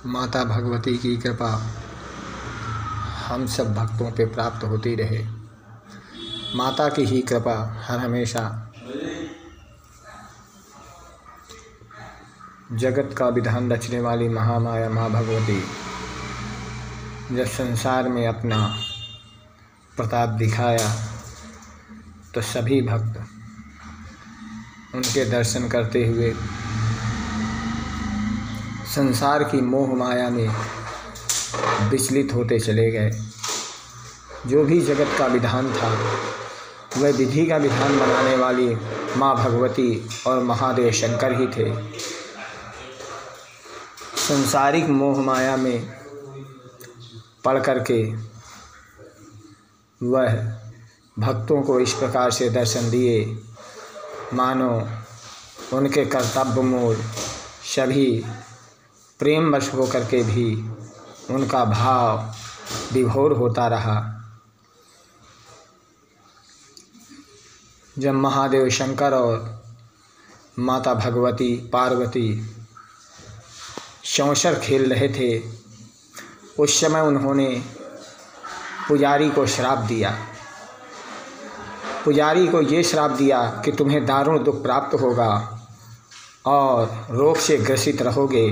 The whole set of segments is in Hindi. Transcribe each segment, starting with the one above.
माता भगवती की कृपा हम सब भक्तों पे प्राप्त होती रहे। माता की ही कृपा हर हमेशा जगत का विधान रचने वाली महामाया माँ भगवती जब संसार में अपना प्रताप दिखाया तो सभी भक्त उनके दर्शन करते हुए संसार की मोह माया में विचलित होते चले गए। जो भी जगत का विधान था वह विधि का विधान बनाने वाली माँ भगवती और महादेव शंकर ही थे। संसारिक मोह माया में पड़ करके वह भक्तों को इस प्रकार से दर्शन दिए मानो उनके कर्तव्य मूल सभी प्रेमवश होकर के भी उनका भाव विभोर होता रहा। जब महादेव शंकर और माता भगवती पार्वती चौसर खेल रहे थे उस समय उन्होंने पुजारी को श्राप दिया। पुजारी को ये श्राप दिया कि तुम्हें दारुण दुख प्राप्त होगा और रोग से ग्रसित रहोगे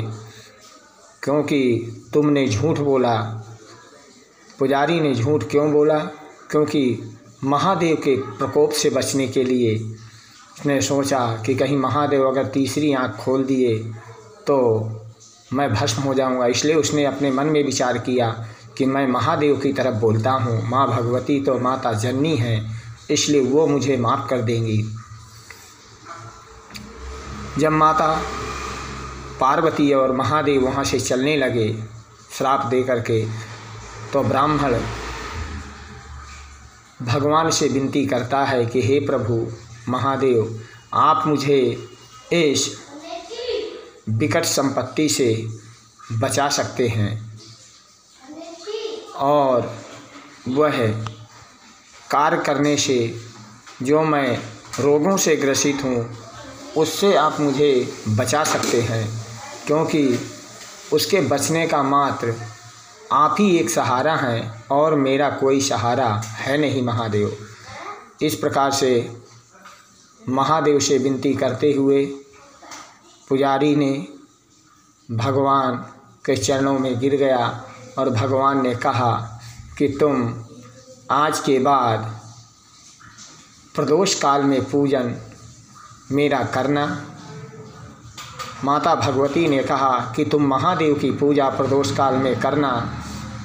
क्योंकि तुमने झूठ बोला। पुजारी ने झूठ क्यों बोला? क्योंकि महादेव के प्रकोप से बचने के लिए उसने सोचा कि कहीं महादेव अगर तीसरी आँख खोल दिए तो मैं भस्म हो जाऊंगा। इसलिए उसने अपने मन में विचार किया कि मैं महादेव की तरफ बोलता हूँ, माँ भगवती तो माता जननी है, इसलिए वो मुझे माफ़ कर देंगी। जब माता पार्वती और महादेव वहाँ से चलने लगे श्राप दे करके तो ब्राह्मण भगवान से विनती करता है कि हे प्रभु महादेव, आप मुझे इस विकट संपत्ति से बचा सकते हैं और वह कार्य करने से जो मैं रोगों से ग्रसित हूँ उससे आप मुझे बचा सकते हैं, क्योंकि उसके बचने का मात्र आप ही एक सहारा हैं और मेरा कोई सहारा है नहीं महादेव। इस प्रकार से महादेव से विनती करते हुए पुजारी ने भगवान के चरणों में गिर गया और भगवान ने कहा कि तुम आज के बाद प्रदोष काल में पूजन मेरा करना। माता भगवती ने कहा कि तुम महादेव की पूजा प्रदोष काल में करना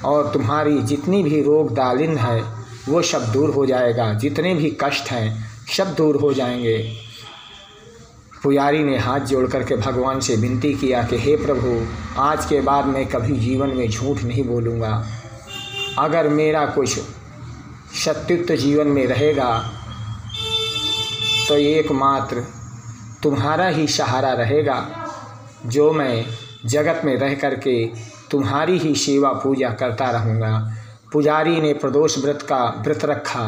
और तुम्हारी जितनी भी रोग दालिन है वो सब दूर हो जाएगा, जितने भी कष्ट हैं सब दूर हो जाएंगे। पुजारी ने हाथ जोड़ करके भगवान से विनती किया कि हे प्रभु, आज के बाद मैं कभी जीवन में झूठ नहीं बोलूँगा। अगर मेरा कुछ सत्युक्त जीवन में रहेगा तो एकमात्र तुम्हारा ही सहारा रहेगा, जो मैं जगत में रह करके तुम्हारी ही सेवा पूजा करता रहूँगा। पुजारी ने प्रदोष व्रत का व्रत रखा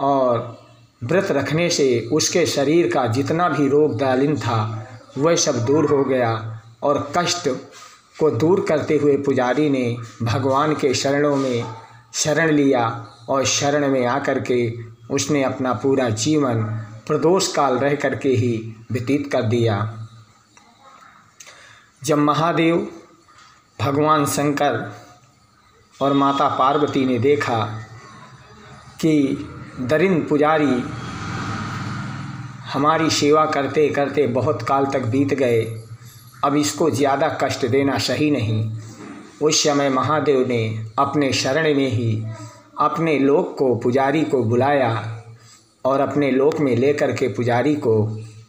और व्रत रखने से उसके शरीर का जितना भी रोग दालिन था वह सब दूर हो गया और कष्ट को दूर करते हुए पुजारी ने भगवान के शरणों में शरण लिया और शरण में आकर के उसने अपना पूरा जीवन प्रदोष काल रह करके ही व्यतीत कर दिया। जब महादेव भगवान शंकर और माता पार्वती ने देखा कि दरिंद पुजारी हमारी सेवा करते करते बहुत काल तक बीत गए, अब इसको ज़्यादा कष्ट देना सही नहीं, उस समय महादेव ने अपने शरण में ही अपने लोक को पुजारी को बुलाया और अपने लोक में लेकर के पुजारी को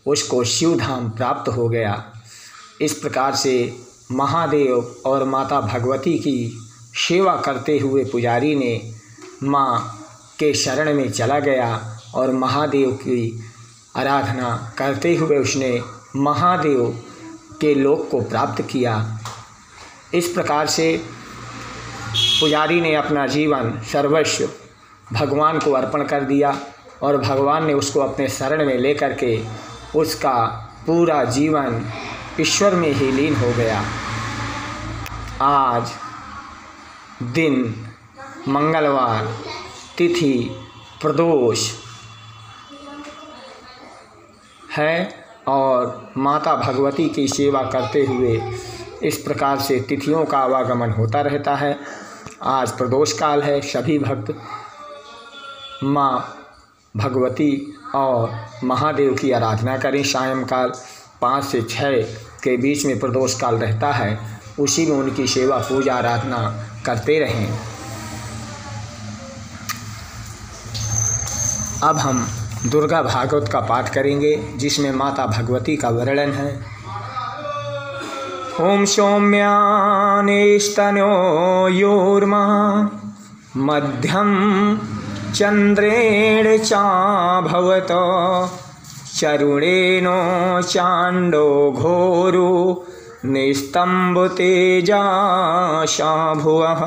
उसको शिवधाम प्राप्त हो गया। इस प्रकार से महादेव और माता भगवती की सेवा करते हुए पुजारी ने माँ के शरण में चला गया और महादेव की आराधना करते हुए उसने महादेव के लोक को प्राप्त किया। इस प्रकार से पुजारी ने अपना जीवन सर्वस्व भगवान को अर्पण कर दिया और भगवान ने उसको अपने शरण में लेकर के उसका पूरा जीवन ईश्वर में ही लीन हो गया। आज दिन मंगलवार, तिथि प्रदोष है और माता भगवती की सेवा करते हुए इस प्रकार से तिथियों का आवागमन होता रहता है। आज प्रदोष काल है। सभी भक्त माँ भगवती और महादेव की आराधना करें। सायंकाल 5 से 6 के बीच में प्रदोष काल रहता है, उसी में उनकी सेवा पूजा आराधना करते रहें। अब हम दुर्गा भागवत का पाठ करेंगे, जिसमें माता भगवती का वर्णन है। ओम सौम्यानेस्तनो योर्मा मध्यम चंद्रेण चाभवत चरुणेनो चांडो घोरो निस्तंभ तेजा शाभुवः।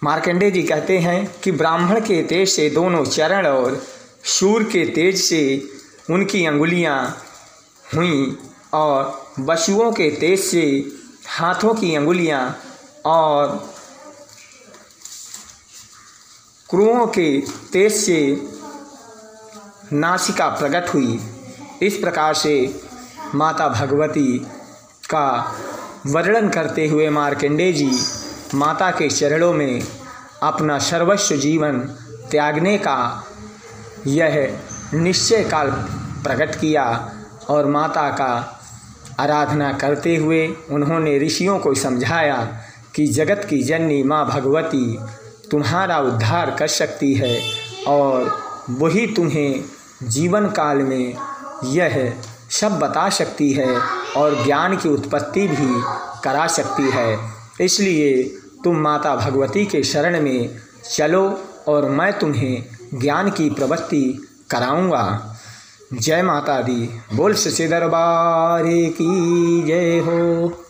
मार्कंडेय जी कहते हैं कि ब्राह्मण के तेज से दोनों चरण और सूर्य के तेज से उनकी अंगुलियां हुईं और वसुओं के तेज से हाथों की अंगुलियां और क्रुओं के तेज से नासिका प्रकट हुई। इस प्रकार से माता भगवती का वर्णन करते हुए मार्कंडेय जी माता के चरणों में अपना सर्वस्व जीवन त्यागने का यह निश्चय काल प्रकट किया और माता का आराधना करते हुए उन्होंने ऋषियों को समझाया कि जगत की जननी माँ भगवती तुम्हारा उद्धार कर सकती है और वही तुम्हें जीवन काल में यह सब बता सकती है और ज्ञान की उत्पत्ति भी करा सकती है। इसलिए तुम माता भगवती के शरण में चलो और मैं तुम्हें ज्ञान की प्रवृत्ति कराऊंगा। जय माता दी। बोल सच्चे दरबार की जय हो।